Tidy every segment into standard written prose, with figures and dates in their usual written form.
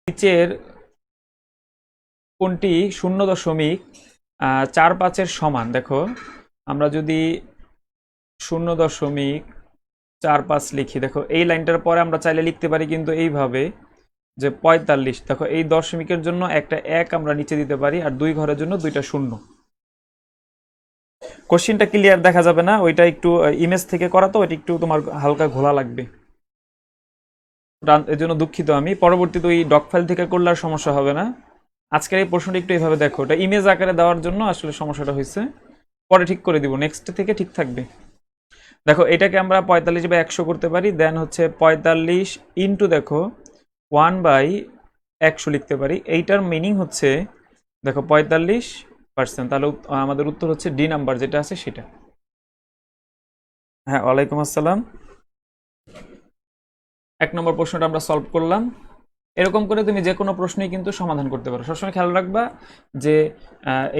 নিচের কোনটি 0.45-এর সমান? দেখো আমরা যদি 0.45 লিখি, দেখো এই লাইনটার পরে আমরা চাইলে লিখতে পারি কিন্তু এইভাবে যে 45। দেখো এই দশমিকের জন্য একটা 1 আমরা নিচে দিতে পারি, আর 2 ঘরের জন্য 2টা শূন্য। কোশ্চিনটা ক্লিয়ার দেখা যাবে না, ওইটা একটু ইমেজ থেকে করা তো, ওইটা একটু তোমার হালকা ঘোলা লাগবে, এর জন্য দুঃখিত আমি। পরবর্তীতে ওই ডক ফাইল থেকে করলে আর সমস্যা হবে না। আজকের এই প্রশ্নটা একটু এইভাবে দেখো, ওটা ইমেজ আকারে দেওয়ার জন্য আসলে সমস্যাটা হয়েছে, পরে ঠিক করে দিব, নেক্সট থেকে ঠিক থাকবে। দেখো এটাকে আমরা 45/100 করতে পারি, দেন হচ্ছে 45 ইন্টু দেখো 1/100 লিখতে পারি। এইটার মিনিং হচ্ছে দেখো 45%, তাহলে আমাদের উত্তর হচ্ছে ডি নাম্বার যেটা আছে সেটা। হ্যাঁ, ওয়ালাইকুম আসসালাম। 1 নম্বর প্রশ্নটা আমরা সলভ করলাম। এরকম করে তুমি যে কোনো প্রশ্নই কিন্তু সমাধান করতে পারো। সবসময় খেয়াল রাখবা যে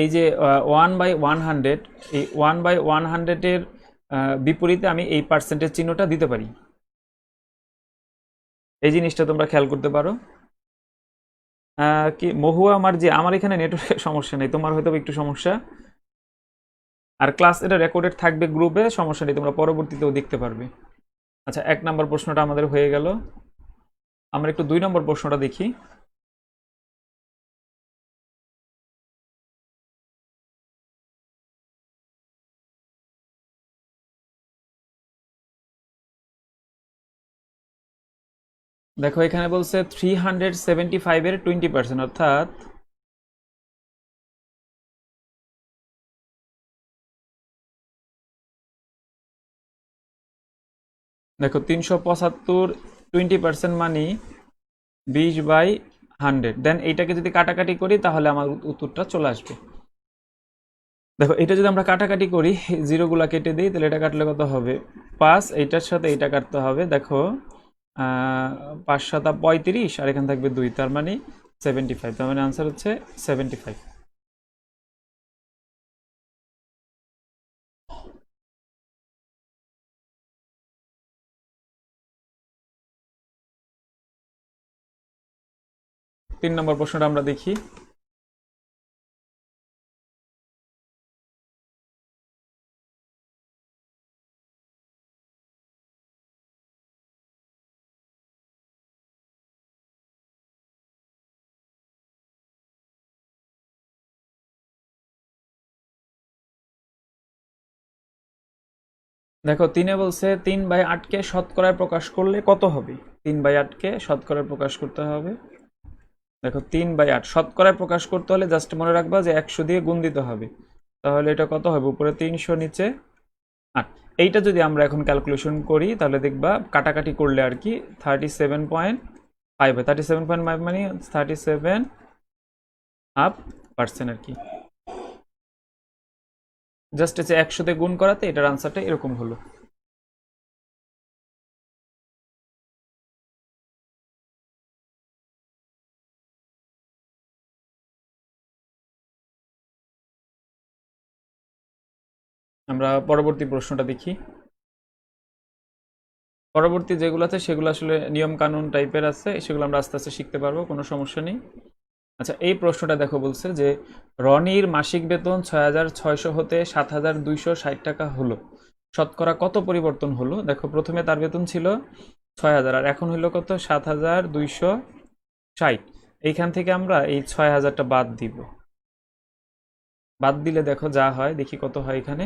এই যে 1/100, এই 1/100-এর বিপরীতে আমি এই পার্সেন্টেজ চিহ্নটা দিতে পারি। এই জিনিসটা তোমরা খেয়াল করতে পারো। কি মহুয়া, আমার এখানে নেটওয়ার্কের সমস্যা নেই, তোমার হয়তো একটু সমস্যা। আর ক্লাস এটা রেকর্ডেড থাকবে গ্রুপে, সমস্যা নেই, তোমরা পরবর্তীতেও দেখতে পারবে। আচ্ছা, 1 নম্বর প্রশ্নটা আমাদের হয়ে গেল। আমরা একটু 2 নম্বর প্রশ্নটা দেখি। দেখো এখানে বলছে 375-এর 20%, অর্থাৎ দেখো 375 20% মানে 20/100। দেন এইটাকে যদি কাটাকাটি করি তাহলে আমার উত্তরটা চলে আসবে। দেখো এটা যদি আমরা কাটাকাটি করি, জিরোগুলা কেটে দিই, তাহলে এটা কাটলে কত হবে? 5, এইটার সাথে এইটা কাটতে হবে। দেখো 5 7 35, আর এখানে থাকবে 2, তার মানে 75। তার মানে আনসার হচ্ছে 75। তিন নম্বর প্রশ্নটা আমরা দেখি। দেখো 3-এ বলছে 3/8-কে শতকরায় প্রকাশ করলে কত হবে? 3/8-কে শতকরায় প্রকাশ করতে হবে। দেখো 3/8 শতকরায় প্রকাশ করতে হলে জাস্ট মনে রাখবা যে 100 দিয়ে গুণ দিতে হবে। তাহলে এটা কত হবে? উপরে 300, নিচে 8। এইটা যদি আমরা এখন ক্যালকুলেশন করি তাহলে দেখবা কাটাকাটি করলে আর কি 37.5 হয়। 37.5 মানে 37.5% আর কি। জাস্ট হচ্ছে 100 দিয়ে গুণ করাতে এটার আনসারটা এরকম হলো। আমরা পরবর্তী প্রশ্নটা দেখি। পরবর্তী যেগুলো আছে সেগুলো আসলে নিয়ম কানুন টাইপের আছে, সেগুলো আমরা আস্তে আস্তে শিখতে পারবো, কোনো সমস্যা নেই। আচ্ছা, এই প্রশ্নটা দেখো, বলছে যে রনির মাসিক বেতন 6,600 হতে 7,260 টাকা হলো, শতকরা কত পরিবর্তন হলো? দেখো প্রথমে তার বেতন ছিল 6,000, আর এখন হলো কত? 7,260। এইখান থেকে আমরা এই 6,000টা বাদ দিব। বাদ দিলে দেখো যা হয়, দেখি কত হয় এখানে।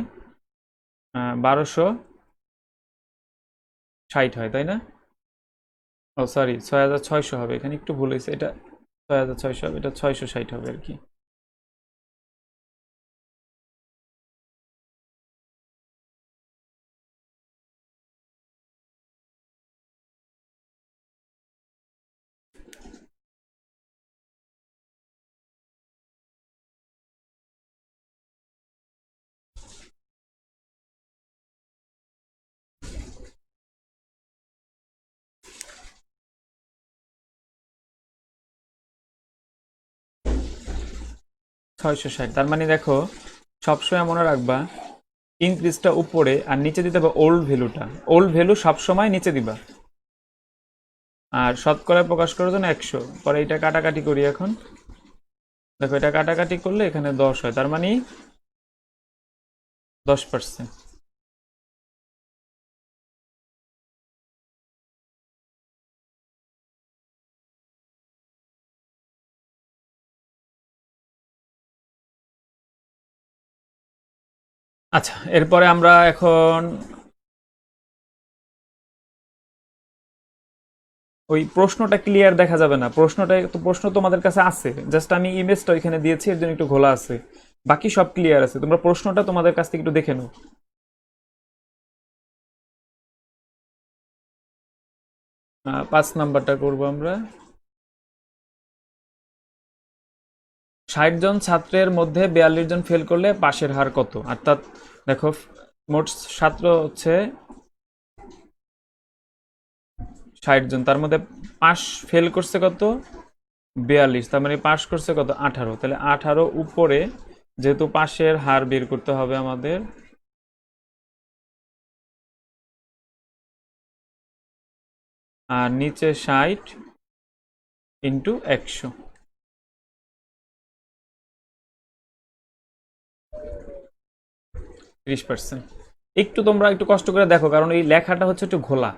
1,260 হয়, তাই না? ও সরি, 6,600 হবে, এখানে একটু ভুল হয়েছে, এটা 6,600 হবে, এটা 660 হবে আর কি। ছয়শো ষাট, তার মানে দেখো সবসময় মনে রাখবা ইনক্রিজটা উপরে আর নিচে দিতে হবে ওল্ড ভ্যালুটা। ওল্ড ভ্যালু সবসময় নিচে দিবা। আর শতকরায় প্রকাশ করার জন্য 100। পরে এটা কাটাকাটি করি এখন। দেখো এটা কাটাকাটি করলে এখানে 10 হয়, তার মানে 10%। আচ্ছা, এরপরে আমরা এখন ওই প্রশ্নটা ক্লিয়ার দেখা যাবে না, প্রশ্ন তোমাদের কাছে আছে, জাস্ট আমি ইমেজটা ওইখানে দিয়েছি, এর জন্য একটু ঘোলা আছে, বাকি সব ক্লিয়ার আছে। তোমরা প্রশ্নটা তোমাদের কাছ থেকে একটু দেখে নাও। 5 নাম্বারটা করব আমরা। 60 জন ছাত্রের মধ্যে 42 জন ফেল করলে পাশের হার কত? অর্থাৎ দেখো মোট ছাত্র হচ্ছে 60 জন, তার মধ্যে পাশ ফেল করছে কত? 42, তার মানে পাশ করছে কত? 18। তাহলে 18 উপরে, যেহেতু পাশের হার বের করতে হবে আমাদের, আর নিচে 60 ইন্টু 100, 30%। একটু তোমরা একটু কষ্ট করে দেখো, কারণ এই লেখাটা হচ্ছে একটু ঘোলা,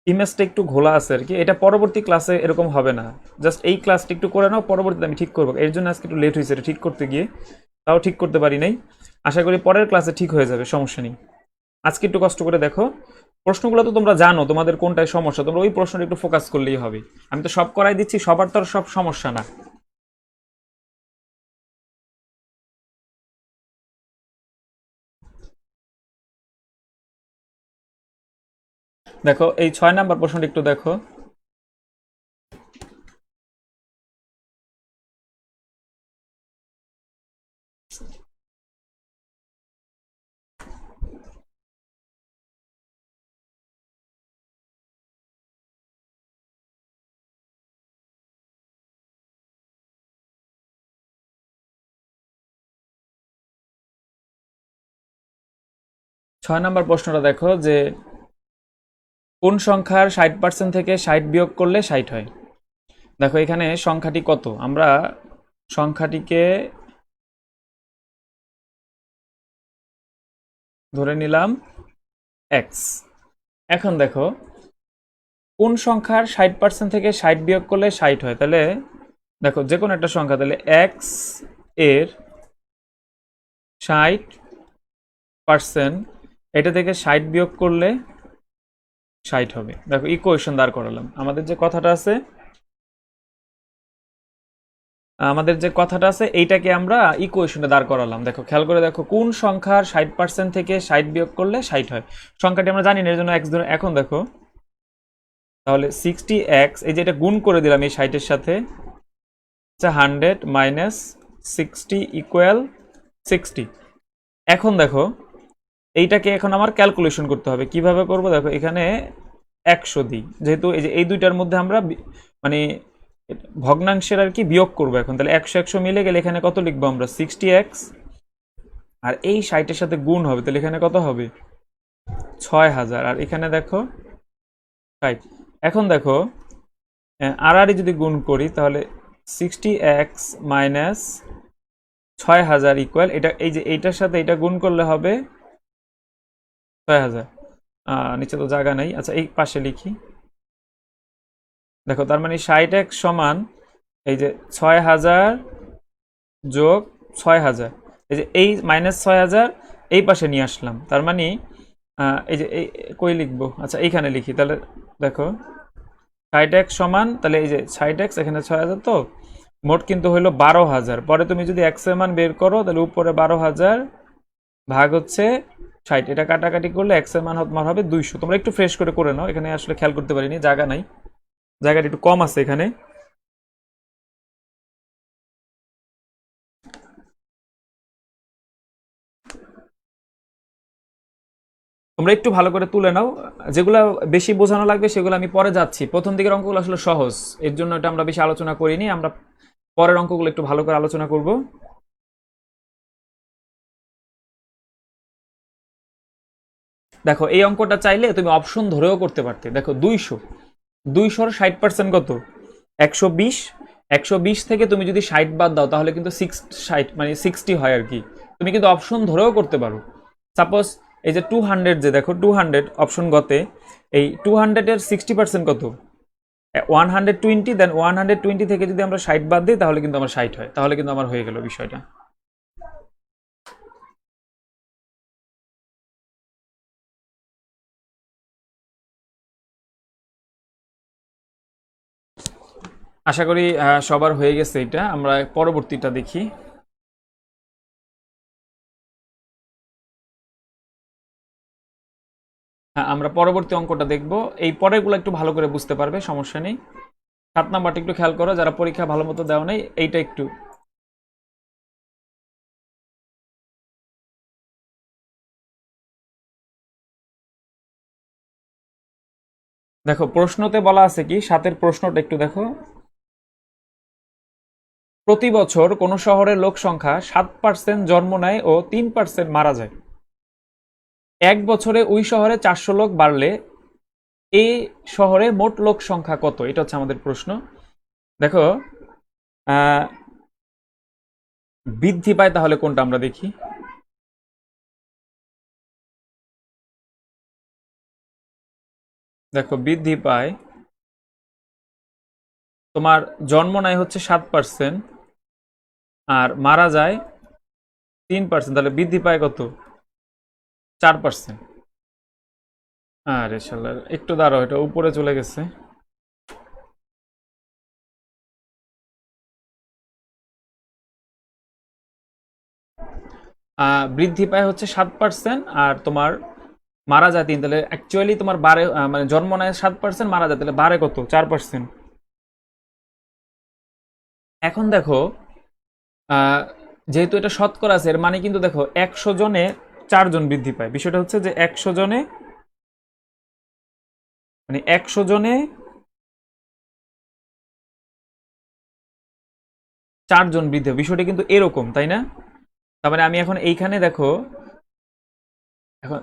ইমেজটা একটু ঘোলা আছে আর কি। এটা পরবর্তী ক্লাসে এরকম হবে না, জাস্ট এই ক্লাসটা একটু করে নাও, পরবর্তীতে আমি ঠিক করবো। এর জন্য আজকে একটু লেট হয়েছে এটা ঠিক করতে গিয়ে, তাও ঠিক করতে পারি নাই। আশা করি পরের ক্লাসে ঠিক হয়ে যাবে, সমস্যা নেই। আজকে একটু কষ্ট করে দেখো। প্রশ্নগুলো তো তোমরা জানো তোমাদের কোনটায় সমস্যা, তোমরা ওই প্রশ্নটা একটু ফোকাস করলেই হবে। আমি তো সব করাই দিচ্ছি, সবার তো আর সব সমস্যা না। দেখো এই 6 নাম্বার প্রশ্নটা একটু দেখো। 6 নাম্বার প্রশ্নটা দেখো যে কোন সংখ্যার 60% থেকে 60 বিয়োগ করলে 60 হয়। দেখো এখানে সংখ্যাটি কত, আমরা সংখ্যাটিকে ধরে নিলাম এক্স। এখন দেখো কোন সংখ্যার 60% থেকে 60 বিয়োগ করলে 60 হয়, তাহলে দেখো যে কোনো একটা সংখ্যা, তাহলে এক্স এর 60%, এটা থেকে 60 বিয়োগ করলে 60 হবে। দেখো ইকুয়েশন দাঁড় করালাম। আমাদের যে কথাটা আছে এইটাকে আমরা ইকুয়েশনে দাঁড় করালাম। দেখো খেয়াল করে দেখো, কোন সংখ্যার 60% থেকে 60 বিয়োগ করলে 60 হয়। সংখ্যাটি আমরা জানি না, এর জন্য এক্স ধরে। এখন দেখো তাহলে 60x, এই যে এটা গুণ করে দিলাম এই 60-এর সাথে, 100 মাইনাস 60 ইকুয়াল 60। এখন দেখো এইটাকে এখন আমার ক্যালকুলেশন করতে হবে। কিভাবে করব? দেখো এখানে 100 দিই, যেহেতু এই যে এই দুইটার মধ্যে আমরা মানে ভগ্নাংশের আর কি বিয়োগ করব এখন। তাহলে 100 100 মিলে গেলে এখানে কত লিখবো আমরা? 60x, আর এই 60-এর সাথে গুণ হবে, তাহলে এখানে কত হবে? 6000। আর এখানে দেখো 60। এখন দেখো আর যদি গুণ করি, তাহলে 60x মাইনাস 6000 ইকুয়াল, এটা এই যে এইটার সাথে এটা গুণ করলে হবে 6000। নিচে তো জায়গা নাই, আচ্ছা এই পাশে লিখি। দেখো তার মানে 60x সমান এই যে 6000 যোগ 6000, এই যে এই মাইনাস 6000 এই পাশে নিয়ে আসলাম। তার মানে এই যে এই কই লিখবো, আচ্ছা এইখানে লিখি। তাহলে দেখো 60x সমান, তাহলে এই যে 60x এখানে 6000, তো মোট কিন্তু হইলো 12000। পরে তুমি যদি x এর মান বের করো, তাহলে উপরে 12000 ভাগ হচ্ছে 60, এটা কাটাকাটি করলে x এর মান তোমার হবে 200। তোমরা একটু ফ্রেশ করে নাও, এখানে আসলে খেয়াল করতে পারিনি, জায়গা নাই, জায়গাটা একটু কম আছে এখানে। তোমরা একটু ভালো করে তুলে নাও, যেগুলো বেশি বোঝানো লাগবে সেগুলো আমি পরে যাচ্ছি। প্রথম দিকের অঙ্কগুলো আসলে সহজ, এর জন্য এটা আমরা বেশি আলোচনা করিনি, আমরা পরের অঙ্কগুলো একটু ভালো করে আলোচনা করব। দেখো এই অঙ্কটা চাইলে তুমি অপশন ধরেও করতে পারতে। দেখো 200 60% কত? 120। 120 থেকে তুমি যদি 60 বাদ দাও তাহলে কিন্তু 60 মানে 60 হয় আর কি। তুমি কিন্তু অপশন ধরেও করতে পারো। সাপোজ এই যে 200, যে দেখো 200 অপশন গতে, এই 200 এর 60% কত? 120। দেন 120 থেকে যদি আমরা 60 বাদ দিই তাহলে কিন্তু আমার 60 হয়, তাহলে কিন্তু আমার হয়ে গেল বিষয়টা। আশা করি সবার হয়ে গেছে। এটা আমরা পরবর্তীটা দেখি। হ্যাঁ, আমরা পরবর্তী অঙ্কটা দেখব। এই পরেরগুলো একটু ভালো করে বুঝতে পারবে, সমস্যা নেই। 7 নাম্বারটা একটু খেয়াল করো, যারা পরীক্ষা ভালো মতো দেওয়া নেই এইটা একটু। দেখো প্রশ্নতে বলা আছে কি, 7-এর প্রশ্নটা একটু দেখো। প্রতি বছর কোন শহরের লোক সংখ্যা 7% জন্ম নেয় ও 3% মারা যায়। এক বছরে ওই শহরে 400 লোক বাড়লে এই শহরে মোট লোক সংখ্যা কত? এটা হচ্ছে আমাদের প্রশ্ন। দেখো আহ বৃদ্ধি পায় তাহলে কোনটা আমরা দেখি। দেখো বৃদ্ধি পায়, তোমার জন্ম নেয় হচ্ছে 7% আর মারা যায় 3%, তাহলে বৃদ্ধি পায় কত? 4%। আরে শালার, একটু দাঁড়াও, এটা উপরে চলে গেছে। বৃদ্ধি পায় হচ্ছে 7% আর তোমার মারা যায় 3, তাহলে অ্যাকচুয়ালি তোমার বারে মানে জন্ম নেয় 7%, মারা যায়, তাহলে বারে কত? 4%। এখন দেখো আহ, যেহেতু এটা শতকরা আছে, এর মানে কিন্তু দেখো 100 জনে 4 জন বৃদ্ধি পায়। বিষয়টা হচ্ছে যে 100 জনে মানে 100 জনে 4 জন বৃদ্ধি হয়। বিষয়টা কিন্তু এরকম, তাই না? তার মানে আমি এখন এইখানে দেখো, এখন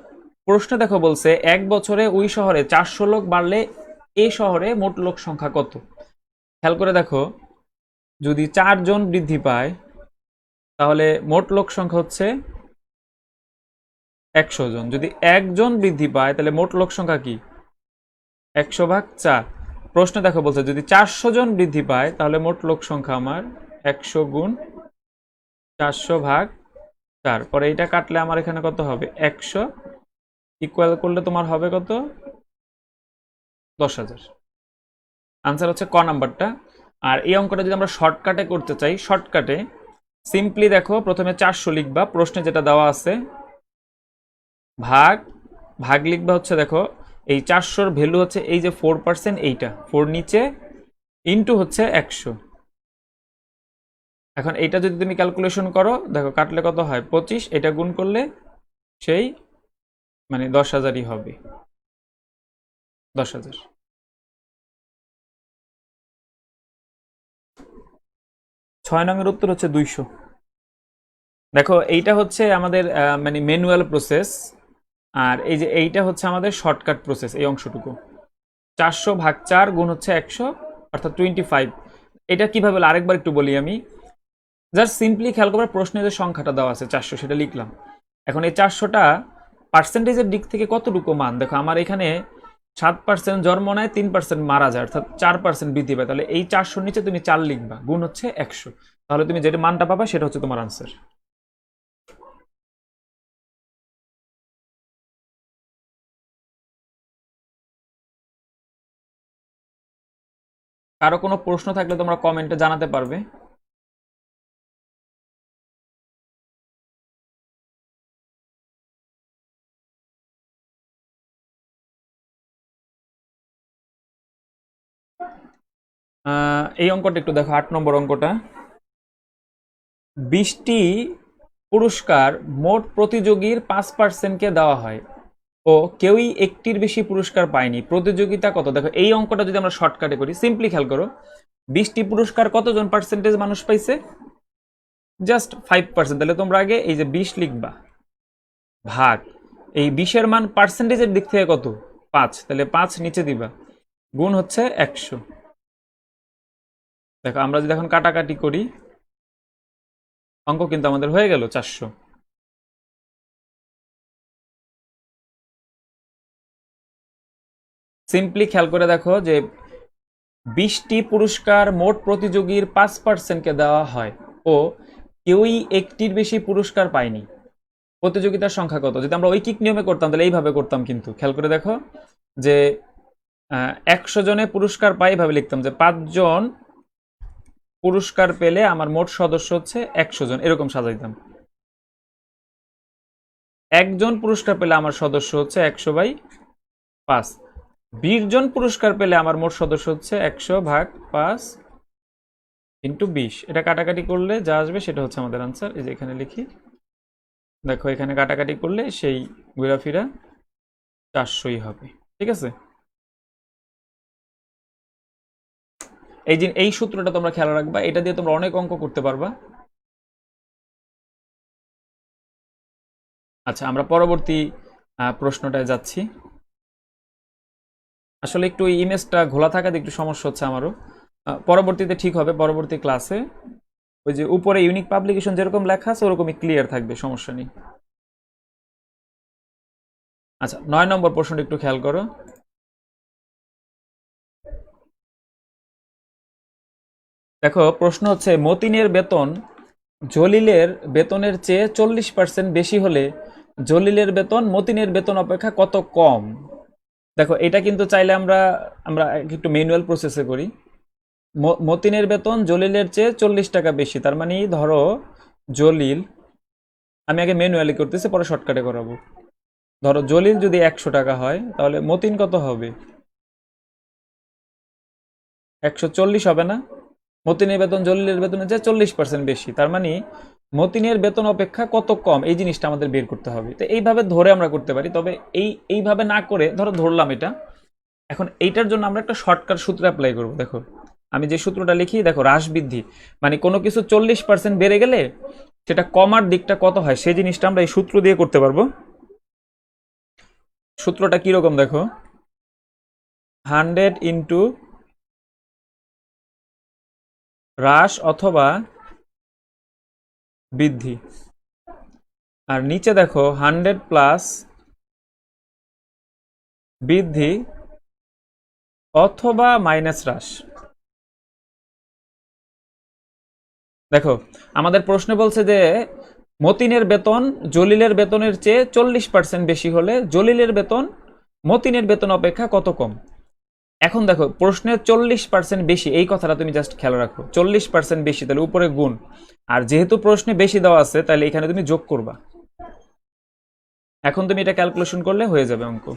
প্রশ্ন দেখো বলছে এক বছরে ওই শহরে 400 লোক বাড়লে এই শহরে মোট লোক সংখ্যা কত। খেয়াল করে দেখো, যদি 4 জন বৃদ্ধি পায় তাহলে মোট লোক সংখ্যা হচ্ছে 100 জন। যদি 1 জন বৃদ্ধি পায় তাহলে মোট লোক সংখ্যা কি? 100/4। প্রশ্ন দেখো বলছে যদি 400 জন বৃদ্ধি পায় তাহলে মোট লোক সংখ্যা আমার 100 গুণ 400/4। পরে এটা কাটলে আমার এখানে কত হবে? 100 ইকুয়াল করলে তোমার হবে কত? 10,000। আনসার হচ্ছে ক নাম্বারটা। আর এই অঙ্কটা যদি আমরা শর্টকাটে করতে চাই, শর্টকাটে সিম্পলি দেখো প্রথমে 400 লিখবা, প্রশ্নে যেটা দেওয়া আছে, ভাগ ভাগ লিখবা হচ্ছে দেখো এই 400-র ভ্যালু হচ্ছে এই যে 4%, এইটা 4 নিচে, ইনটু হচ্ছে 100। এখন এইটা যদি তুমি ক্যালকুলেশন করো, দেখো কাটলে কত হয়? 25। এটা গুণ করলে সেই মানে 10,000ই হবে। 10,000। 6 নং-এর উত্তর হচ্ছে 200। দেখো এইটা হচ্ছে আমাদের মানে ম্যানুয়াল প্রসেস, আর এই যে এইটা হচ্ছে আমাদের শর্টকাট প্রসেস। এই অংশটুকু 400/4 গুণ হচ্ছে 100 অর্থাৎ 25। এটা কিভাবে হলো আরেকবার একটু বলি আমি। জাস্ট সিম্পলি খেয়াল করবে প্রশ্নে যে সংখ্যাটা দেওয়া আছে 400, সেটা লিখলাম। এখন এই 400টা পার্সেন্টেজের দিক থেকে কতটুকু মান, দেখো আমার এখানে 7% জন্ম নেয়, 3% মারা যায়, অর্থাৎ 4% বৃদ্ধি পায়। তাহলে এই 400-র নিচে তুমি 4 লিখবা, গুণ হচ্ছে 100। তাহলে তুমি যেটা মানটা পাবা সেটা হচ্ছে তোমার আনসার। কারো কোনো প্রশ্ন থাকলে তোমরা কমেন্টে জানাতে পারবে। এই অঙ্কটা একটু দেখো, 8 নম্বর অঙ্কটা। 20টি পুরস্কার মোট প্রতিযোগীর 5%-কে দেওয়া হয় ও কেউই একটির বেশি পুরস্কার পায়নি। প্রতিযোগিতা কত? দেখো এই অঙ্কটা যদি আমরা শর্টকাটে করি, সিম্পলি খেয়াল করো, 20টি পুরস্কার কতজন পার্সেন্টেজ মানুষ পাইছে? জাস্ট 5%। তাহলে তোমরা আগে এই যে 20 লিখবা, ভাগ এই 20-এর মান পার্সেন্টেজের দিক থেকে কত? 5, তাহলে 5 নিচে দিবা, গুণ হচ্ছে 100। দেখো আমরা যদি এখন কাটাকাটি করি, অঙ্ক কিন্তু আমাদের হয়ে গেল 400। সিম্পলি খেয়াল করে দেখো যে 20টি পুরস্কার মোট প্রতিযোগীর 5%কে দেওয়া হয় ও কেউই একটির বেশি পুরস্কার পায়নি। প্রতিযোগিতার সংখ্যা কত? যদি আমরা ঐকিক নিয়মে করতাম তাহলে এইভাবে করতাম, কিন্তু খেয়াল করে দেখো যে 100 জনে পুরস্কার পাই, এইভাবে লিখতাম যে 5 জন পুরস্কার পেলে আমার মোট সদস্য হচ্ছে 100 জন, এরকম সাজাইতাম। একজন পুরস্কার পেলে আমার সদস্য হচ্ছে 100/5। 20 জন পুরস্কার পেলে আমার মোট সদস্য হচ্ছে 100/5 ইন্টু 20। এটা কাটাকাটি করলে যা আসবে সেটা হচ্ছে আমাদের আনসার। এই যে এখানে লিখি, দেখো এখানে কাটাকাটি করলে সেই ঘোরাফেরা 400ই হবে। ঠিক আছে, এই সূত্রটা তোমরা খেয়াল রাখবা, এটা দিয়ে তোমরা অনেক অঙ্ক করতে পারবা। আচ্ছা, আমরা পরবর্তী প্রশ্নটায় যাচ্ছি। আসলে একটু ইমেজটা ঘোলা থাকাতে একটু সমস্যা হচ্ছে আমারও, পরবর্তীতে ঠিক হবে। পরবর্তী ক্লাসে ওই যে উপরে ইউনিক পাবলিকেশন যেরকম লেখা আছে ওরকমই ক্লিয়ার থাকবে, সমস্যা নেই। আচ্ছা, 9 নম্বর প্রশ্নটা একটু খেয়াল করো। দেখো প্রশ্ন হচ্ছে, মতিনের বেতন জলিলের বেতনের চেয়ে 40% বেশি হলে জলিলের বেতন মতিনের বেতন অপেক্ষা কত কম? দেখো এটা কিন্তু চাইলে আমরা আমরা একটু ম্যানুয়াল প্রসেসে করি। মতিনের বেতন জলিলের চেয়ে 40 টাকা বেশি, তার মানে ধরো জলিল, আমি আগে ম্যানুয়ালি করতেছি পরে শর্টকাটে করাবো। ধরো জলিল যদি 100 টাকা হয় তাহলে মতিন কত হবে? 140 হবে না? মতিনের বেতন জলিলের বেতনের চেয়ে 40% বেশি, তার মানে মতিনের বেতন অপেক্ষা কত কম, এই জিনিসটা আমাদের বের করতে হবে। তো এইভাবে ধরে আমরা করতে পারি, তবে এইভাবে না করে ধরো ধরলাম এটা। এখন এইটার জন্য আমরা একটা শর্টকাট সূত্র অ্যাপ্লাই করব। দেখো আমি যে সূত্রটা লিখি, দেখো হ্রাস বৃদ্ধি, মানে কোনো কিছু 40% বেড়ে গেলে সেটা কমার দিকটা কত হয় সেই জিনিসটা আমরা এই সূত্র দিয়ে করতে পারবো। সূত্রটা কিরকম দেখো, 100 ইন্টু হ্রাস অথবা বৃদ্ধি, আর নিচে দেখো 100 প্লাস বৃদ্ধি অথবা মাইনাস হ্রাস। দেখো আমাদের প্রশ্নে বলছে যে মতিনের বেতন জলিলের বেতনের চেয়ে 40% বেশি হলে জলিলের বেতন মতিনের বেতন অপেক্ষা কত কম। এখন দেখো প্রশ্নের 40% বেশি, এই কথাটা তুমি জাস্ট খেয়াল রাখো, 40% বেশি তাহলে উপরে গুণ, আর যেহেতু প্রশ্নে বেশি দেওয়া আছে তাহলে এখানে তুমি যোগ করবা। এখন তুমি এটা ক্যালকুলেশন করলে হয়ে যাবে অঙ্ক।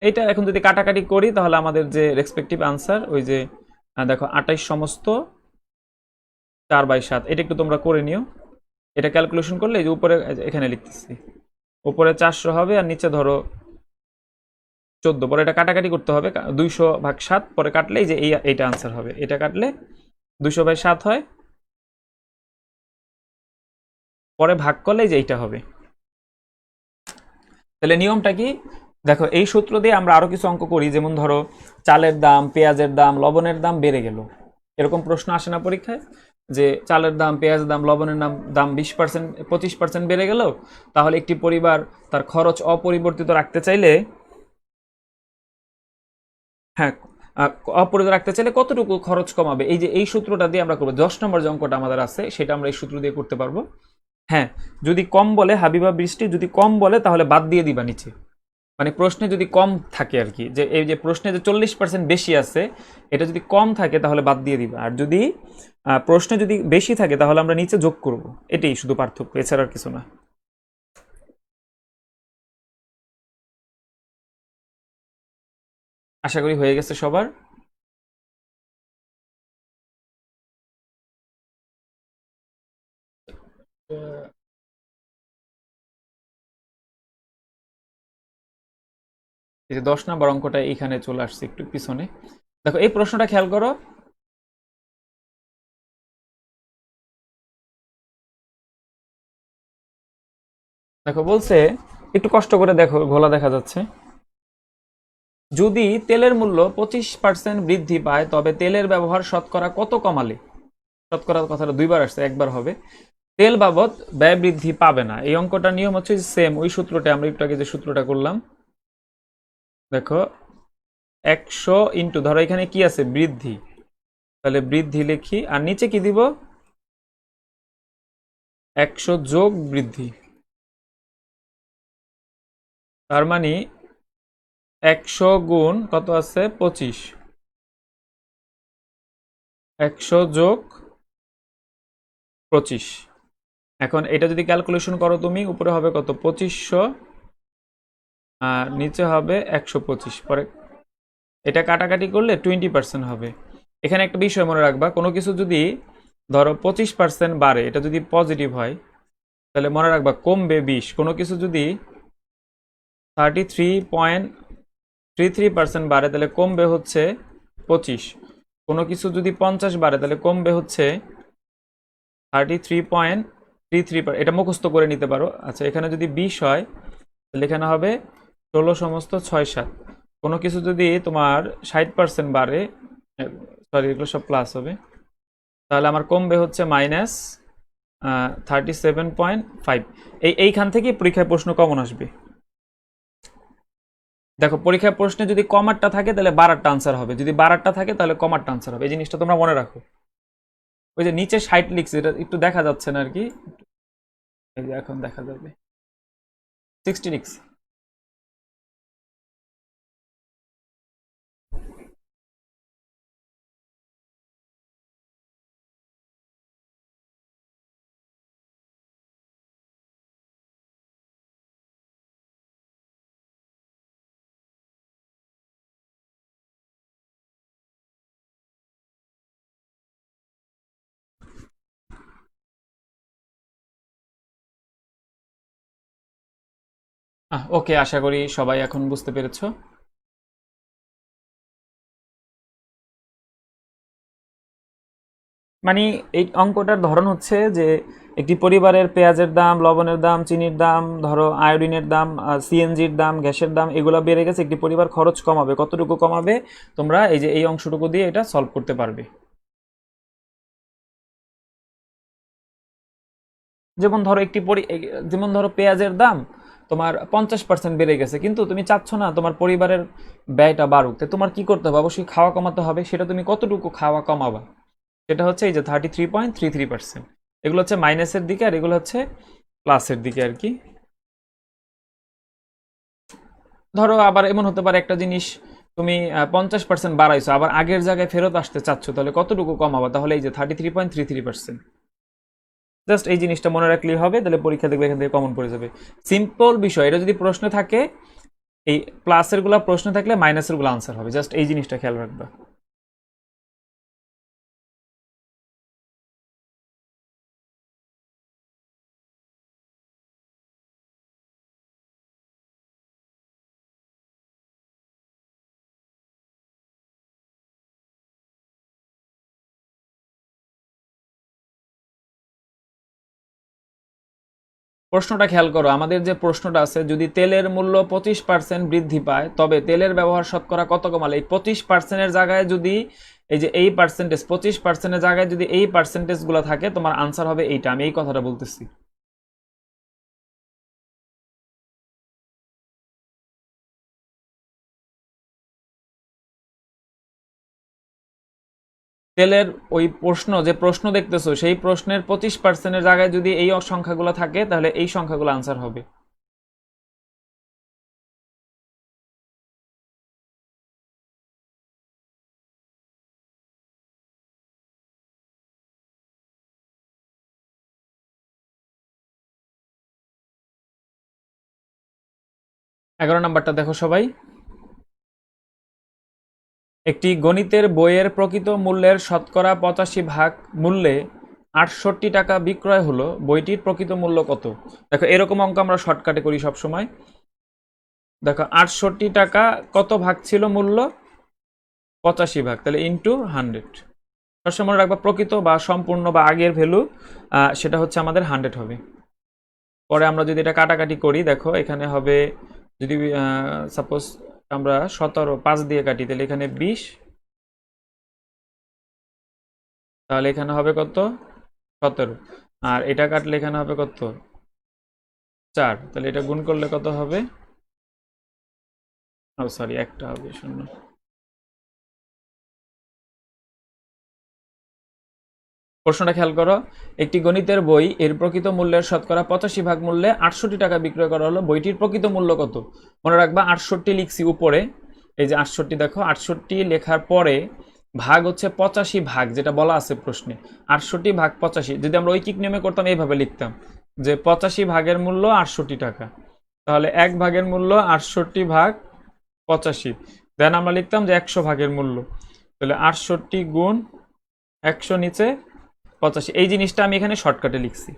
এটা এখন যদি কাটাকাটি করি তাহলে আমাদের যে রেসপেক্টিভ আনসার, ওই যে দেখো 28 সমস্ত 4/7, এটা একটু তোমরা করে নিও। এটা ক্যালকুলেশন করলে এই যে উপরে এখানে লিখতেছি, উপরে 400 হবে আর নিচে ধরো 14, পরে এটা কাটাকাটি করতে হবে, 200/7 পরে কাটলে এই যে এইটা আনসার হবে, এটা কাটলে 200/7 হয়, পরে ভাগ করলে এই যে এইটা হবে। তাহলে নিয়মটা কি দেখো, এই সূত্র দিয়ে আমরা আরো কিছু অঙ্ক করি, যেমন ধরো চালের দাম, পেঁয়াজের দাম, লবণের দাম বেড়ে গেল, এরকম প্রশ্ন আসে না পরীক্ষায়, যে চালের দাম, পেঁয়াজের দাম, লবণের দাম 20% 25% বেড়ে গেল, তাহলে একটি পরিবার তার খরচ অপরিবর্তিত রাখতে চাইলে, হ্যাঁ অপরিবর্তিত রাখতে চাইলে কতটুকু খরচ কমাবে, এই যে এই সূত্রটা দিয়ে আমরা করবো। 10 নম্বর যে অঙ্কটা আমাদের আছে সেটা আমরা এই সূত্র দিয়ে করতে পারবো। হ্যাঁ, যদি কম বলে হাবিবা বৃষ্টি, যদি কম বলে তাহলে বাদ দিয়ে দিবা নিচে, মানে প্রশ্নে যদি কম থাকে আর কি, যে এই যে প্রশ্নে যে 40% বেশি আছে এটা যদি কম থাকে তাহলে বাদ দিয়ে দিবা, আর যদি প্রশ্নে যদি বেশি থাকে তাহলে আমরা নিচে যোগ করব। এটাই শুধু পার্থক্য, এছাড়া আর কিছু না। আশা করি হয়ে গেছে সবার। এই যে 10 নম্বর অঙ্কটা এইখানে চলে আসছে একটু পিছনে। দেখো এই প্রশ্নটা খেয়াল করো, দেখো বলছে, একটু কষ্ট করে দেখো, ঘোলা দেখা যাচ্ছে। যদি তেলের মূল্য 25% বৃদ্ধি পায় তবে তেলের ব্যবহার শতকরা কত কমালে? শতকরার কথাটা দুইবার আসছে, একবার হবে। তেল বাবদ ব্যয় বৃদ্ধি পাবে না। এই অঙ্কটার নিয়ম হচ্ছে সেম ওই সূত্রটা, আমরা একটু আগে যে সূত্রটা করলাম। দেখো 100 ইন্টু, ধরো এখানে কি আছে, বৃদ্ধি, তাহলে বৃদ্ধি লিখি, আর নিচে কি দিব, 100 যোগ বৃদ্ধি, তার মানে 100 গুণ কত আছে, 25, 100 যোগ 25। এখন এটা যদি ক্যালকুলেশন করো তুমি, উপরে হবে কত, 2500, আর নিচে হবে 125। পরে এটা কাটাকাটি করলে 20% হবে। এখানে একটা বিষয় মনে রাখবা, কোনো কিছু যদি ধরো 25% বাড়ে, এটা যদি পজিটিভ হয়, তাহলে মনে রাখবা কমবে 20। কোনো কিছু যদি 33.33% বাড়ে, তাহলে কমবে হচ্ছে 25। কোনো কিছু যদি 50 বাড়ে, তাহলে কমবে হচ্ছে 33.33। এটা মুখস্থ করে নিতে পারো। আচ্ছা, এখানে যদি 20 হয়, তাহলে এখানে হবে 16 সমস্ত 6 7। কোনো কিছু যদি তোমার 60% বাড়ে, সরি এগুলো সব প্লাস হবে, তাহলে আমার কমবে হচ্ছে -37.5। এইখান থেকে পরীক্ষায় প্রশ্ন কমন আসবে। দেখো পরীক্ষায় প্রশ্নে যদি কমারটা থাকে তাহলে বারারটা আনসার হবে, যদি বারারটা থাকে তাহলে কমারটা আনসার হবে। এই জিনিসটা তোমরা মনে রাখো। ওই যে নিচে 60 লিখছে, এটা একটু দেখা যাচ্ছে না আর কি, এই যে এখন দেখা যাবে, 60 লিখছে। ওকে, আশা করি সবাই এখন বুঝতে পেরেছো। মানে এই অঙ্কটার ধরন হচ্ছে যে একটি পরিবারের পেঁয়াজের দাম, লবণের দাম, চিনির দাম, ধরো আয়োডিনের দাম, সিএনজির দাম, গ্যাসের দাম, এগুলো বেড়ে গেছে। একটি পরিবার খরচ কমাবে, কতটুকু কমাবে? তোমরা এই যে এই অংশটুকু দিয়ে এটা সলভ করতে পারবে। যেমন ধরো যেমন ধরো পেঁয়াজের দাম তোমার 50% বেড়ে গেছে, কিন্তু তুমি চাচ্ছ না তোমার পরিবারের ব্যয়টা বাড়ুক, তো তোমার কি করতে হবে? অবশ্যই খাওয়া কমাতে হবে। সেটা তুমি কতটুকু খাওয়া কমাবা, সেটা হচ্ছে এই যে 33.33%। এগুলো হচ্ছে মাইনাসের দিকে, আর এগুলো হচ্ছে প্লাসের দিকে আর কি। ধরো আবার এমন হতে পারে একটা জিনিস তুমি 50% বাড়াইছো, আবার আগের জায়গায় ফেরত আসতে চাচ্ছ, তাহলে কতটুকু কমাবা? তাহলে এই যে 33.33%। জাস্ট এই জিনিসটা মনে রাখলেই হবে, তাহলে পরীক্ষা দেখবে এখান থেকে কমন পড়ে যাবে। সিম্পল বিষয়। এটা যদি প্রশ্নে থাকে, এই প্লাসের গুলা প্রশ্নে থাকলে মাইনাসের গুলো আনসার হবে। জাস্ট এই জিনিসটা খেয়াল রাখবা। প্রশ্নটা খেয়াল করো, আমাদের যে প্রশ্নটা আছে, যদি তেলের মূল্য 25% বৃদ্ধি পায় তবে তেলের ব্যবহার শতকরা কত কমালে? এই 25%-এর জায়গায় যদি এই যে এই পার্সেন্টেজ, 25%-এর জায়গায় যদি এই পার্সেন্টেজ গুলো থাকে, তোমার আনসার হবে এইটা। আমি এই কথাটা বলতেছি। তেলের ওই প্রশ্ন, যে প্রশ্ন দেখতেছো, সেই প্রশ্নের 25%-এর জায়গায় যদি এই সংখ্যাগুলো থাকে, তাহলে এই সংখ্যাগুলো আনসার হবে। এগারো নাম্বারটা দেখো সবাই। একটি গণিতের বইয়ের প্রকৃত মূল্যের শতকরা 85 ভাগ মূল্যে 68 টাকা বিক্রয় হলো, বইটির প্রকৃত মূল্য কত? দেখো এরকম অঙ্ক আমরা শর্টকাটে করি সব সময়। দেখো 68 টাকা কত ভাগ ছিল মূল্য? 85 ভাগ, তাহলে ইন্টু 100। সবসময় মনে রাখবা প্রকৃত বা সম্পূর্ণ বা আগের ভ্যালু, সেটা হচ্ছে আমাদের 100 হবে। পরে আমরা যদি এটা কাটাকাটি করি, দেখো এখানে হবে, যদি সাপোজ আমরা 17 5 দিয়ে কাটি, তাহলে এখানে 20, তাহলে এখানে হবে কত 17, আর এটা কাটলে এখানে হবে কত 4, তাহলে এটা গুণ করলে কত হবে, ও সরি একটা হবে 0। প্রশ্নটা খেয়াল করো, একটি গণিতের বই এর প্রকৃত মূল্যের শতকরা 85 ভাগ মূল্যে 68 টাকা বিক্রয় করা হলো, বইটির প্রকৃত মূল্য কত? মনে রাখবা 68 লিখছি উপরে, এই যে 68, দেখো 68 লেখার পরে ভাগ হচ্ছে 85 ভাগ, যেটা বলা আছে প্রশ্নে, 68 ভাগ 85। যদি আমরা ঐকিক নিয়মে করতাম এইভাবে লিখতাম যে 85 ভাগের মূল্য 68 টাকা, তাহলে 1 ভাগের মূল্য 68 ভাগ 85, দেন আমরা লিখতাম যে 100 ভাগের মূল্য, তাহলে 68 গুণ 100 নিচে 85। এই জিনিসটা আমি এখানে শর্টকাটে লিখছি।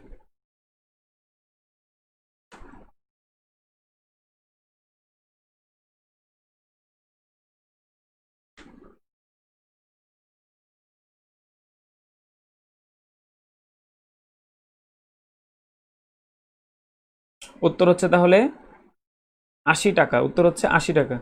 উত্তর হচ্ছে তাহলে 80 টাকা, উত্তর হচ্ছে 80 টাকা।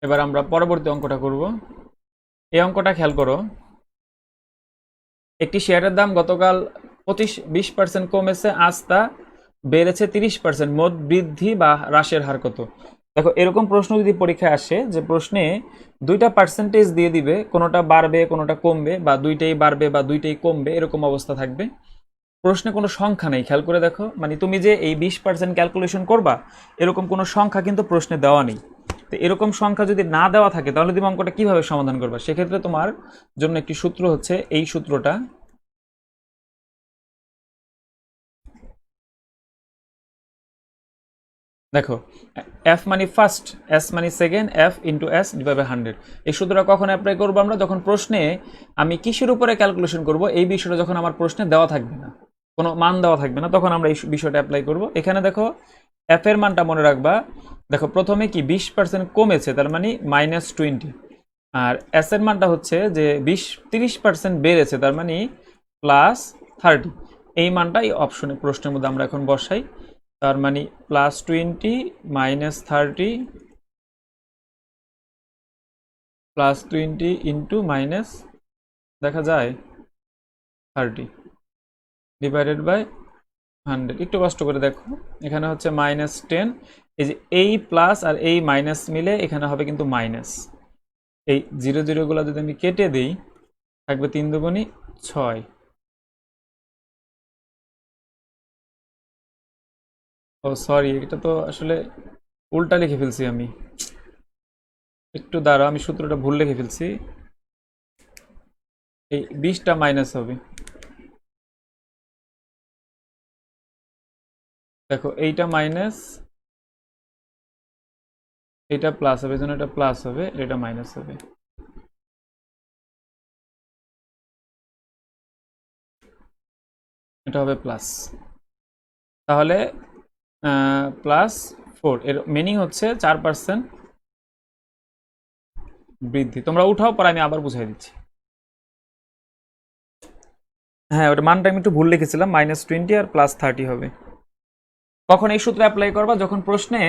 এবার আমরা পরবর্তী অঙ্কটা করব। এই অঙ্কটা খেয়াল করো, একটি শেয়ারের দাম গতকাল 20% কমেছে, আজ তা বেড়েছে 30%, মোট বৃদ্ধি বা হ্রাসের হার কত? দেখো এরকম প্রশ্ন যদি পরীক্ষায় আসে, যে প্রশ্নে দুইটা পার্সেন্টেজ দিয়ে দিবে, কোনোটা বাড়বে কোনোটা কমবে, বা দুইটাই বাড়বে বা দুইটাই কমবে, এরকম অবস্থা থাকবে, প্রশ্নে কোনো সংখ্যা নেই। খেয়াল করে দেখো, মানে তুমি যে এই 20% ক্যালকুলেশন করবা, এরকম কোনো সংখ্যা কিন্তু প্রশ্নে দেওয়া নেই। তো এরকম সংখ্যা যদি না দেওয়া থাকে, তাহলে তুমি অঙ্কটা কিভাবে সমাধান করবা? সেক্ষেত্রে তোমার জন্য একটি সূত্র হচ্ছে এই সূত্রটা। দেখো, এফ মানে ফার্স্ট, এস মানে second, F into S divide by 100। এই সূত্রটা কখন অ্যাপ্লাই করবো আমরা? যখন প্রশ্নে আমি কিসের উপরে ক্যালকুলেশন করব, এই বিষয়টা যখন আমার প্রশ্নে দেওয়া থাকবে না, কোনো মান দেওয়া থাকবে না, তখন আমরা এই বিষয়টা অ্যাপ্লাই করব। এখানে দেখো এফ এর মানটা মনে রাখবা, দেখো প্রথমে কি 20% কমেছে, তার মানে -20, আর এস এর মানটা হচ্ছে যে 30% বেড়েছে, তার মানে +30। এই মানটা এই অপশনে প্রশ্নের মধ্যে আমরা এখন বসাই, তার মানে +20 -30 +20 ইন্টু মাইনাস, দেখা যায় 30 ডিভাইডেড বাই 100। একটু কষ্ট করে দেখো, এখানে হচ্ছে -10, এই যে এই প্লাস আর এই মাইনাস মিলে এখানে হবে কিন্তু মাইনাস, এই 0 গুলো যদি আমি কেটে দিই, থাকবে 3 দুগুণী 6। ও সরি, এটা তো আসলে উল্টা লিখে ফেলছি আমি, একটু দাঁড়াও, আমি সূত্রটা ভুল লিখে ফেলছি। এই 20টা মাইনাস হবে, দেখো এইটা মাইনাস, এটা প্লাস হবে, এজন্য এটা প্লাস হবে, এটা মাইনাস হবে। এটা হবে প্লাস, তাহলে +4, এর মিনিং হচ্ছে 4% বৃদ্ধি। তোমরা উঠাও, পরে আমি আবার বুঝাই দিচ্ছি। হ্যাঁ, ওটা মানটা আমি একটু ভুল লিখেছিলাম, -20 আর +30 হবে। কখন এই সূত্র অ্যাপ্লাই করবা? যখন প্রশ্নে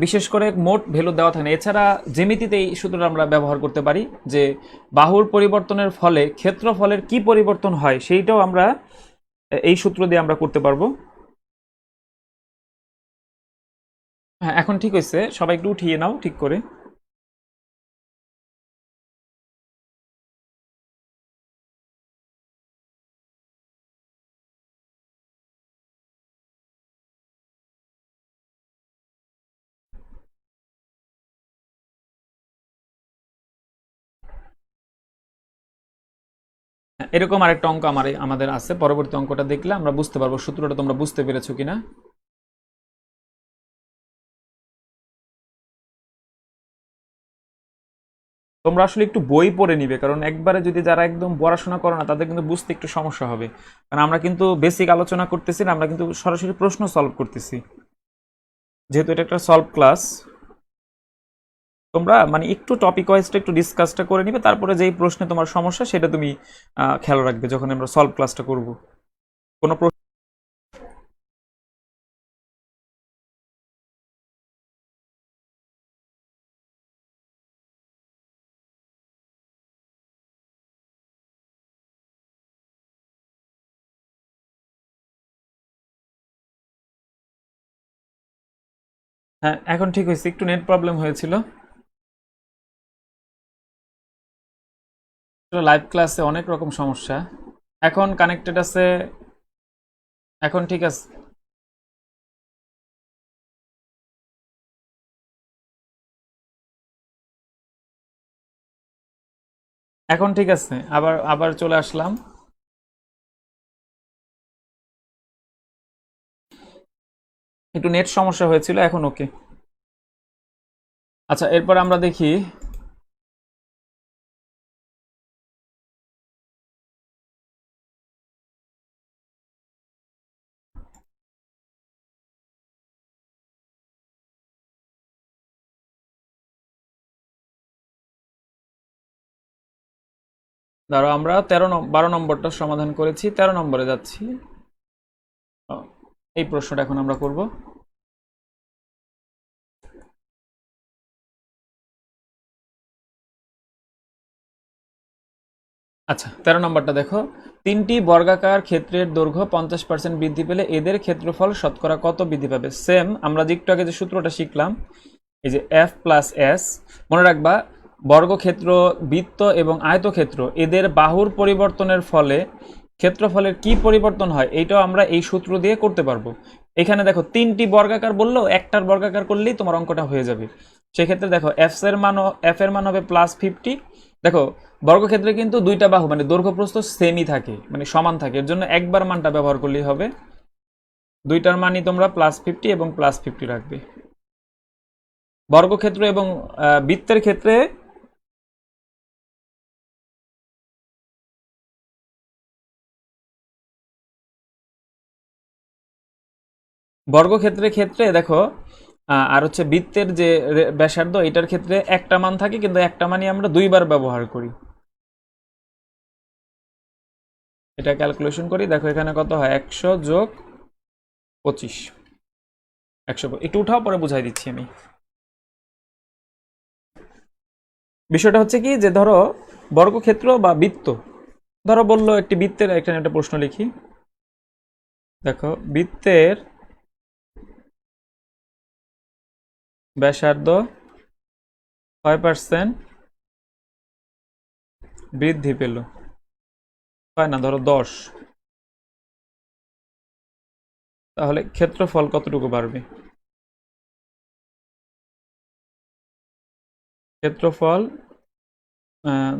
বিশেষ করে মোট ভ্যালু দেওয়া থাকে না। এছাড়া জ্যামিতিতে এই সূত্রটা আমরা ব্যবহার করতে পারি, যে বাহুর পরিবর্তনের ফলে ক্ষেত্রফলের কি পরিবর্তন হয়, সেইটাও আমরা এই সূত্র দিয়ে আমরা করতে পারবো। হ্যাঁ, এখন ঠিক হয়েছে, সবাই একটু উঠিয়ে নাও ঠিক করে। হ্যাঁ, এরকম আরেকটা অঙ্ক আমাদের আছে, পরবর্তী অঙ্কটা দেখলে আমরা বুঝতে পারবো সূত্রটা তোমরা বুঝতে পেরেছো কিনা। তোমরা আসলে একটু বই পড়ে নিবে, কারণ একবারে যদি যারা একদম পড়াশোনা করো না, তাদের কিন্তু বুঝতে একটু সমস্যা হবে, কারণ আমরা কিন্তু বেসিক আলোচনা করতেছি না, আমরা কিন্তু সরাসরি প্রশ্ন সলভ করতেছি, যেহেতু এটা একটা সলভ ক্লাস। তোমরা মানে একটু টপিক ওয়াইজটা একটু ডিসকাসটা করে নিবে, তারপরে যেই প্রশ্নে তোমার সমস্যা সেটা তুমি খেয়াল রাখবে যখন আমরা সলভ ক্লাসটা করব। কোনো প্রশ্ন? হ্যাঁ, এখন ঠিক হয়েছে, একটু নেট প্রবলেম হয়েছিল। লাইভ ক্লাসে অনেক রকম সমস্যা। এখন কানেক্টেড আছে, এখন ঠিক আছে। এখন ঠিক আছে, আবার আবার চলে আসলাম। একটু নেট সমস্যা হয়েছিল, এখন ওকে। আচ্ছা, এরপর আমরা দেখি ধরো আমরা 12 নম্বরটা সমাধান করেছি, 13 নম্বরে যাচ্ছি। ও, এই প্রশ্নটা এখন আমরা করব। আচ্ছা, 13 নম্বরটা দেখো, তিনটি বর্গাকার ক্ষেত্রের দৈর্ঘ্য 50% বৃদ্ধি পেলে এদের ক্ষেত্রফল শতকরা কত বৃদ্ধি পাবে? সেম আমরা যে একটু আগে যে সূত্রটা শিখলাম, এই যে এফ প্লাস এস, মনে রাখবা বর্গক্ষেত্র, বৃত্ত এবং আয়তক্ষেত্র এদের বাহুর পরিবর্তনের ফলে ক্ষেত্রফলের কি পরিবর্তন হয়, এইটাও আমরা এই সূত্র দিয়ে করতে পারবো। এখানে দেখো তিনটি বর্গাকার বললো, একটার বর্গাকার করলেই তোমার অঙ্কটা হয়ে যাবে। সেক্ষেত্রে দেখো এফ এর মান হবে +50। দেখো বর্গক্ষেত্রে কিন্তু দুইটা বাহু মানে দৈর্ঘ্য প্রস্থ সেমই থাকে, মানে সমান থাকে, এর জন্য একবার মানটা ব্যবহার করলেই হবে। দুইটার মানই তোমরা +50 এবং +50 রাখবে। বর্গক্ষেত্র এবং বৃত্তের ক্ষেত্রে বর্গক্ষেত্রের ক্ষেত্রে দেখো আর হচ্ছে বৃত্তের যে ব্যাসার্ধ, এটার ক্ষেত্রে একটা মান থাকে, কিন্তু একটা মানই আমরা দুইবার ব্যবহার করি। এটা ক্যালকুলেশন করি, দেখো এখানে কত হয়, 100 যোগ 25। 100 একটু উঠাও, পরে বুঝাই দিচ্ছি আমি। বিষয়টা হচ্ছে কি যে ধরো বর্গক্ষেত্র বা বৃত্ত, ধরো বললো একটি বৃত্তের, এখানে একটা প্রশ্ন লিখি। দেখো বৃত্তের ব্যাসার্ধ 6% বৃদ্ধি পেল, হয় না, ধরো 10, তাহলে ক্ষেত্রফল কতটুকু বাড়বে? ক্ষেত্রফল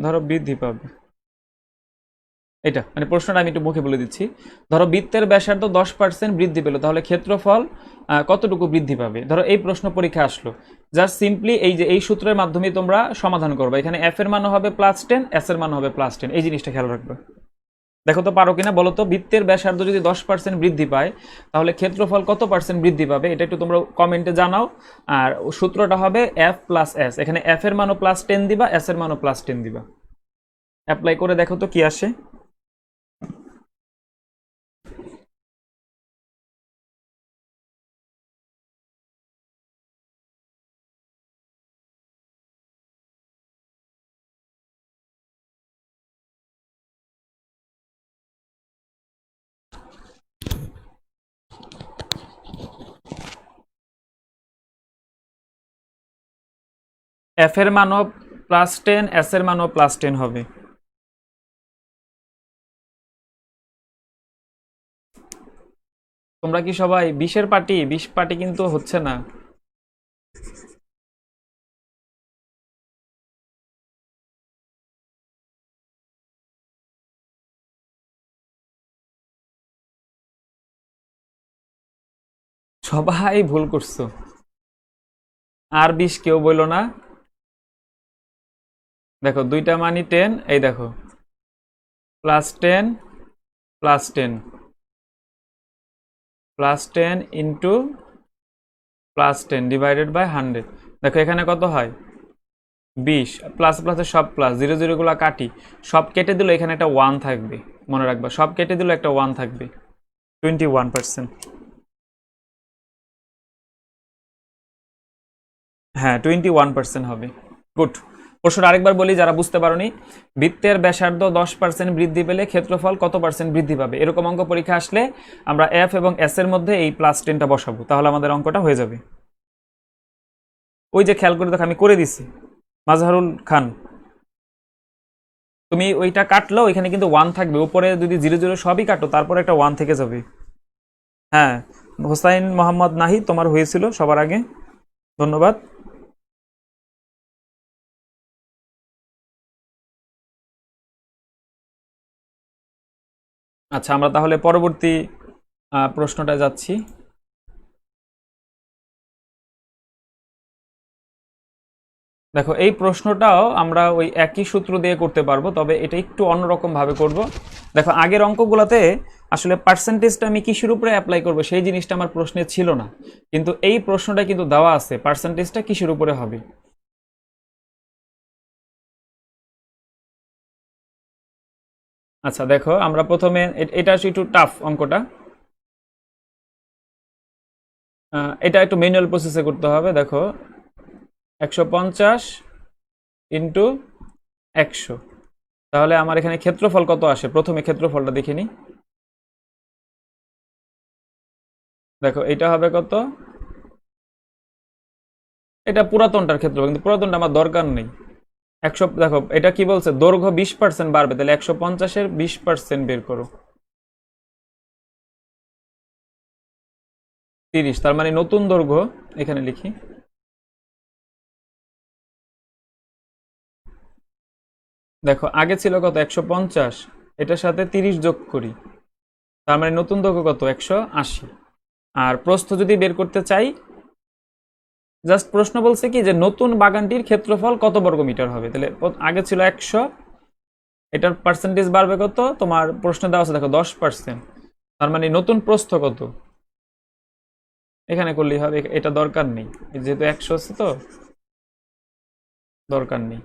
ধরো বৃদ্ধি পাবে। এটা মানে প্রশ্নটা আমি একটু মুখে বলে দিচ্ছি। ধরো বৃত্তের ব্যাসার্ধ 10% বৃদ্ধি পেল, তাহলে ক্ষেত্রফল কতটুকু বৃদ্ধি পাবে? ধরো এই প্রশ্ন পরীক্ষা আসলো, জাস্ট সিম্পলি এই যে এই সূত্রের মাধ্যমে তোমরা সমাধান করবে। এখানে এফ এর মান হবে +10, এস এর মান হবে +10, এই জিনিসটা খেয়াল রাখবে। দেখো তো পারো কিনা বলো তো, বৃত্তের ব্যাসার্ধ যদি 10% বৃদ্ধি পায় তাহলে ক্ষেত্রফল কত পার্সেন্ট বৃদ্ধি পাবে, এটা একটু তোমরা কমেন্টে জানাও। আর সূত্রটা হবে এফ প্লাস এস, এখানে এফ এর মানও +10 দিবা, এস এর মানও +10 দিবা। অ্যাপ্লাই করে দেখো তো কি আসে। এফ এর মানও +10, এস এর মানও +10 হবে। তোমরা কি সবাই 20-এর পার্টি? 20 পার্টি কিন্তু হচ্ছে না। সবাই ভুল করছো, আর 20 কেউ বললো না। দেখো দুইটা মানই 10, এই দেখো +10 +10 +10 ইন্টু +10 ডিভাইডেড বাই 100। দেখো এখানে কত হয়, 20 প্লাস প্লাসে সব প্লাস, জিরো জিরো গুলা কাটি, সব কেটে দিল, এখানে একটা 1 থাকবে, মনে রাখবা সব কেটে দিল একটা 1 থাকবে, 21%। হ্যাঁ 21% হবে। গুড। প্রশ্নটা আরেকবার বলি যারা বুঝতে পারোনি, বৃত্তের ব্যাসার্ধ 10% বৃদ্ধি পেলে ক্ষেত্রফল কত পার্সেন্ট বৃদ্ধি পাবে? এরকম অঙ্ক পরীক্ষা আসলে আমরা এফ এবং এস এর মধ্যে এই +10টা বসাবো, তাহলে আমাদের অঙ্কটা হয়ে যাবে। ওই যে খেয়াল করে দেখো আমি করে দিছি, মাজহারুল খান, তুমি ওইটা কাটলো, এখানে কিন্তু 1 থাকবে, উপরে যদি জিরো জিরো সবই কাটো তারপর একটা 1 থেকে যাবে। হ্যাঁ, হোসাইন মোহাম্মদ নাহি তোমার হয়েছিল সবার আগে, ধন্যবাদ। আচ্ছা, আমরা তাহলে পরবর্তী প্রশ্নটা যাচ্ছি। দেখো এই প্রশ্নটাও আমরা ওই একই সূত্র দিয়ে করতে পারবো, তবে এটা একটু অন্যরকম ভাবে করব। দেখো আগের অঙ্কগুলোতে আসলে পার্সেন্টেজটা আমি কিসের উপরে অ্যাপ্লাই করব সেই জিনিসটা আমার প্রশ্নে ছিল না, কিন্তু এই প্রশ্নটা কিন্তু দেওয়া আছে পার্সেন্টেজটা কিসের উপরে হবে। আচ্ছা দেখো আমরা প্রথমে এটা একটু টাফ অঙ্কটা, এটা একটু ম্যানুয়াল প্রসেসে করতে হবে। দেখো 150 ইন্টু 100, তাহলে আমার এখানে ক্ষেত্রফল কত আসে, প্রথমে ক্ষেত্রফলটা দেখে নিই। দেখো এটা হবে কত, এটা পুরাতনটার ক্ষেত্রফল, কিন্তু পুরাতনটা আমার দরকার নেই। 100, দেখো এটা কি বলছে, দৈর্ঘ্য 20% বাড়বে, তাহলে 150-এর 20% বের করো, 30, তার মানে নতুন দৈর্ঘ্য এখানে লিখি। দেখো আগে ছিল কত 150, এটার সাথে 30 যোগ করি, তার মানে নতুন দৈর্ঘ্য কত 180। আর প্রস্থ যদি বের করতে চাই, জাস্ট প্রশ্ন বলছে কি যে নতুন বাগানটির ক্ষেত্রফল কত বর্গ মিটার হবে, তাহলে আগে ছিল 100, এটার পার্সেন্টেজ বাড়বে কত, তোমার প্রশ্ন দেওয়া আছে দেখো 10%, তার মানে নতুন প্রস্থ কত, এখানে করলেই হবে, এটা দরকার নেই, যেহেতু 100 আছে তো দরকার নেই।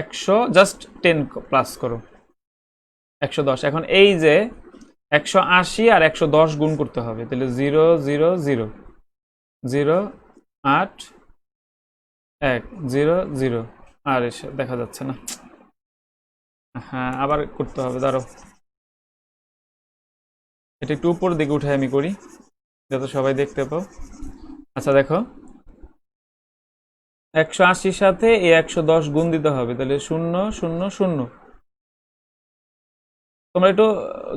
100 জাস্ট 10 প্লাস করো, 110। এখন এই যে 180 আর 110 গুণ করতে হবে, তাহলে 0 0 0 0 8 1 0 0, আর এসে দেখা যাচ্ছে না, হ্যাঁ আবার করতে হবে, দাঁড়াও এটা একটু উপর দিকে উঠে আমি করি যাতে সবাই দেখতে পাও। আচ্ছা দেখো 180-র সাথে এই 110 গুণ দিতে হবে, তাহলে 0 0 0, তোমরা একটু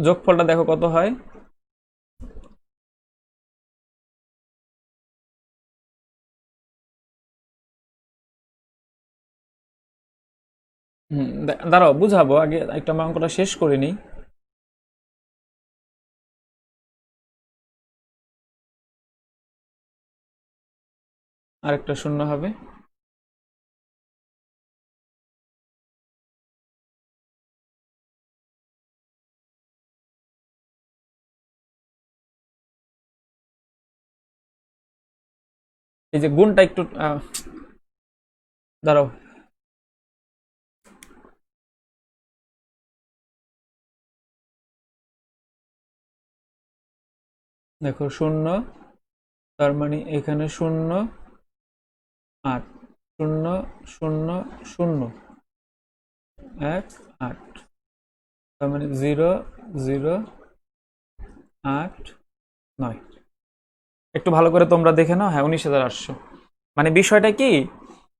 যোগফলটা দেখো কত হয়। দাঁড়াও বুঝাবো, আগে একটা আমরা অঙ্কটা শেষ করে নিই। আরেকটা শূন্য হবে, এই যে গুণটা একটু দাঁড়াও, দেখো শূন্য, তার মানে এখানে 0 8 0 0 0 1 8, তার মানে 0 0 8 9। একটু ভালো করে তোমরা দেখে নাও, হ্যাঁ 19,800। মানে বিষয়টা কি,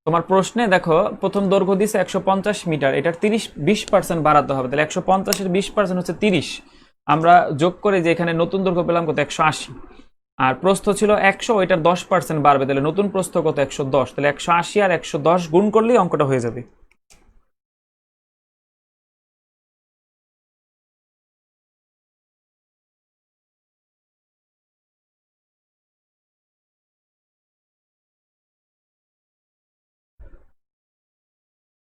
তোমার প্রশ্নে দেখো প্রথম দৈর্ঘ্য দিছে 150 মিটার, এটার 20% বাড়াতে হবে, তাহলে 150-এর 20% হচ্ছে 30, আমরা যোগ করে যে এখানে নতুন দৈর্ঘ্য পেলাম কত 180, আর প্রস্থ ছিল 100, এটার 10% বাড়বে, তাহলে নতুন প্রস্থ কত 110, তাহলে 180 আর 110 গুণ করলেই অঙ্কটা হয়ে যাবে।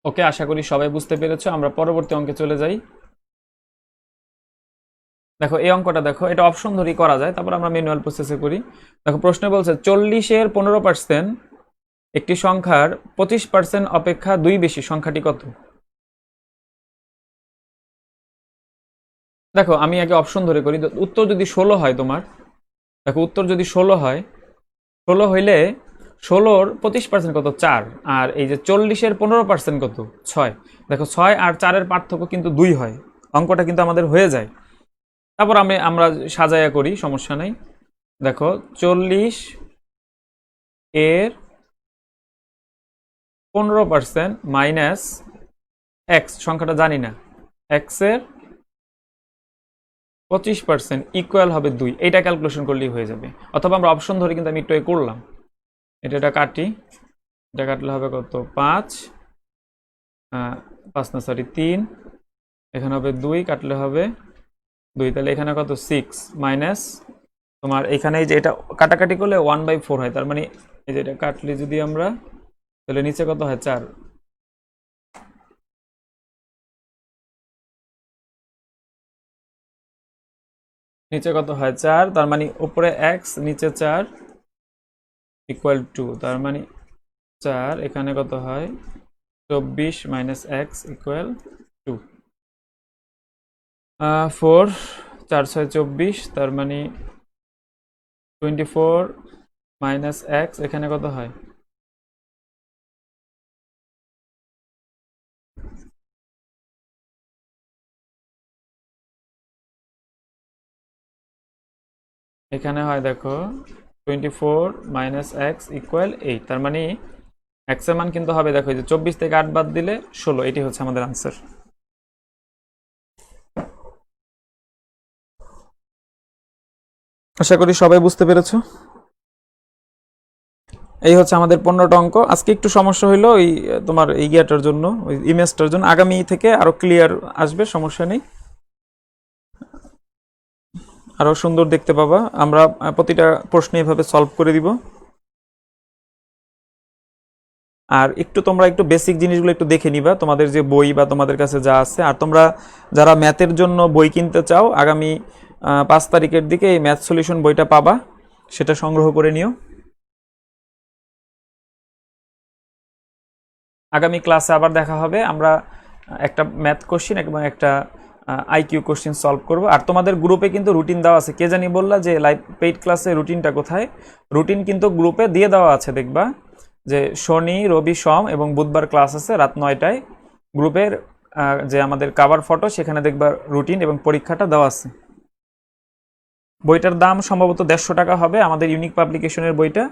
ওকে, আশা করি সবাই বুঝতে পেরেছো, আমরা পরবর্তী অঙ্কে চলে যাই। দেখো এই অঙ্কটা দেখো, এটা অপশন ধরেই করা যায়, তারপর আমরা ম্যানুয়াল প্রসেসে করি। দেখো প্রশ্নে বলছে 40-এর 15%, একটি সংখ্যার 25% অপেক্ষা 2 বেশি সংখ্যাটি কত? দেখো আমি আগে অপশন ধরে করি। উত্তর যদি 16 হয় তোমার, দেখো উত্তর যদি 16 হয়, 16 হইলে 16-র 25% কত? 4। আর এই যে 40-এর 15% কত? 6। দেখো 6 আর 4-এর পার্থক্য কিন্তু 2 হয়, অঙ্কটা কিন্তু আমাদের হয়ে যায়। তারপর আমরা সাজায়া করি, সমস্যা নাই। দেখো 40 এর 15% মাইনাস এক্স, সংখ্যাটা জানি না, এক্স এর 25% ইকুয়াল হবে 2। এইটা ক্যালকুলেশন করলেই হয়ে যাবে। অথবা আমরা অপশন ধরে কিন্তু আমি একটু করলাম, এটা কাটি, এটা কাটলে হবে কত? 5, 5 না সরি 3, এখানে হবে 2, কাটলে হবে 2, তাহলে এখানে কত? 6 মাইনাস তোমার এখানে এই যে এটা কাটাকাটি করলে 1/4 হয়, তার মানে এই যে এটা কাটলে যদি আমরা, তাহলে নিচে কত হয়? 4। নিচে কত হয়? 4, তার মানে উপরে এক্স নিচে 4 ইকুয়াল টু, তার মানে 4, এখানে কত হয়? 24 মাইনাস এক্স ইকুয়াল টু 4, 4 6 24, তার মানে 24 মাইনাস এক্স, এখানে কত হয়? এখানে হয় দেখো 24 মাইনাস এক্স ইকুয়াল 8, তার মানে এক্স এর মান কিন্তু হবে, দেখো এই যে 24 থেকে 8 বাদ দিলে 16, এটি হচ্ছে আমাদের আনসার। আশা করি সবাই বুঝতে পেরেছো। এই হচ্ছে আমাদের 15টা অঙ্ক। আজকে একটু সমস্যা হইলো ওই তোমার এই গিয়াটার জন্য, ওই ইমেজটার জন্য। আগামী থেকে আরো ক্লিয়ার আসবে, সমস্যা নেই, আরো সুন্দর দেখতে পাবা। আমরা প্রতিটা প্রশ্ন এভাবে সলভ করে দিব। আর একটু তোমরা একটু বেসিক জিনিসগুলো একটু দেখে নিবা, তোমাদের যে বই বা তোমাদের কাছে যা আছে। আর তোমরা যারা ম্যাথের জন্য বই কিনতে চাও, আগামী 5 তারিখের দিকে এই ম্যাথ সলিউশন বইটা পাবা, সেটা সংগ্রহ করে নিও। আগামী ক্লাসে আবার দেখা হবে। আমরা একটা ম্যাথ কোশ্চিন এবং একটা আইকিউ কোশ্চিন সলভ করব। আর তোমাদের গ্রুপে কিন্তু রুটিন দেওয়া আছে। কে জানি বললা যে লাইভ পেইড ক্লাসে রুটিনটা কোথায়? রুটিন কিন্তু গ্রুপে দিয়ে দেওয়া আছে, দেখবা যে শনি রবি সোম এবং বুধবার ক্লাস আছে রাত 9টায়। গ্রুপের যে আমাদের কাভার ফটো, সেখানে দেখবা রুটিন এবং পরীক্ষাটা দেওয়া আছে। বইটার দাম সম্ভবত 150 টাকা হবে, আমাদের ইউনিক পাবলিকেশনের বইটা।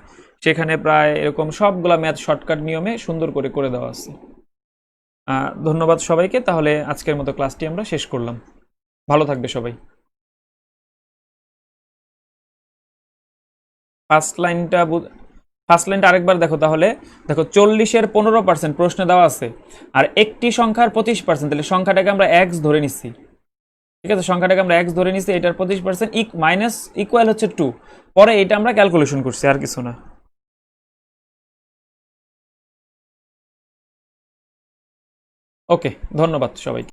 সেখানে প্রায় এরকম সবগুলা ম্যাথ শর্টকাট নিয়মে সুন্দর করে করে দেওয়া আছে। ধন্যবাদ সবাইকে। তাহলে আজকের মতো ক্লাসটি আমরা শেষ করলাম। ভালো থাকবে সবাই। ফার্স্ট লাইনটা ফার্স্ট লাইনটা আরেকবার দেখো তাহলে। দেখো 40-এর 15% প্রশ্নে দেওয়া আছে, আর একটি সংখ্যার 25%, তাহলে সংখ্যাটাকে আমরা এক্স ধরে নিচ্ছি। ঠিক আছে, সংখ্যাটাকে আমরা এক্স ধরে নিচ্ছি, এটার 25% মাইনাস ইকুয়াল হচ্ছে 2। পরে এটা আমরা ক্যালকুলেশন করছি, আর কিছু না। ওকে, ধন্যবাদ সবাইকে।